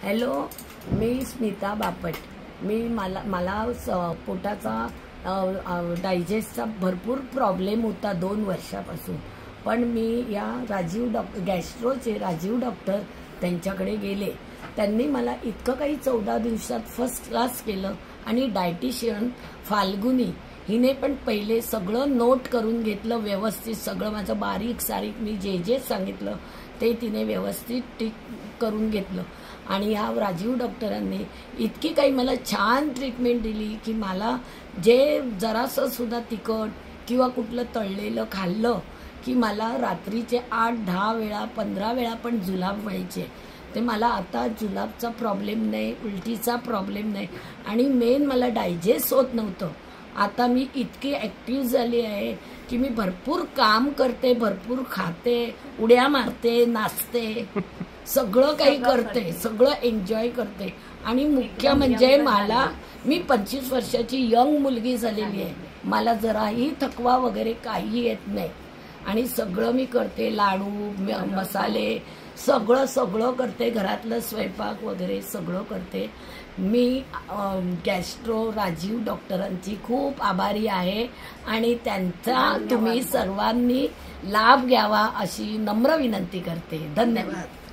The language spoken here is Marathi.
हॅलो, मी स्मिता बापट। मला पोटाचा डायजेस्टचा भरपूर प्रॉब्लेम होता 2 वर्षापासून। पण मी या गॅस्ट्रोचे राजीव डॉक्टर त्यांच्याकडे गेले। त्यांनी मला इतकं काही 14 दिवसात फर्स्ट क्लास केलं। आणि डायटिशियन फाल्गुनी हिने पण पहिले सगळं नोट करून घेतलं व्यवस्थित। सगळं माझं बारीक सारीक मी जे सांगितलं ते तिने व्यवस्थित टिक करून घेतलं। आणि ह्या राजीव डॉक्टरांनी इतकी काही मला छान ट्रीटमेंट दिली की मला जे जरासं सुद्धा तिखट किंवा कुठलं तळलेलं खाल्लं की मला रात्रीचे 8-10 वेळा 15 वेळा पण जुलाब व्हायचे। ते मला आता जुलाबचा प्रॉब्लेम नाही, उलटीचा प्रॉब्लेम नाही। आणि मेन मला डायजेस्ट होत नव्हतं। आता मी इतकी ॲक्टिव्ह झाली आहे की मी भरपूर काम करते, भरपूर खाते, उड्या मारते, नाचते, सगळं काही करते, सगळं एन्जॉय करते। आणि मुख्य म्हणजे मी 25 वर्षाची यंग मुलगी झालेली आहे। मला जराही थकवा वगैरे काही येत नाही। आणि सगळं मी करते, लाडू मसाले सगळं करते, घरातलं स्वयंपाक वगैरे सगळं करते। मी गॅस्ट्रो राजीव डॉक्टरांची खूप आभारी आहे आणि त्यांचा तुम्ही सर्वांनी लाभ घ्यावा अशी नम्र विनंती करते। धन्यवाद।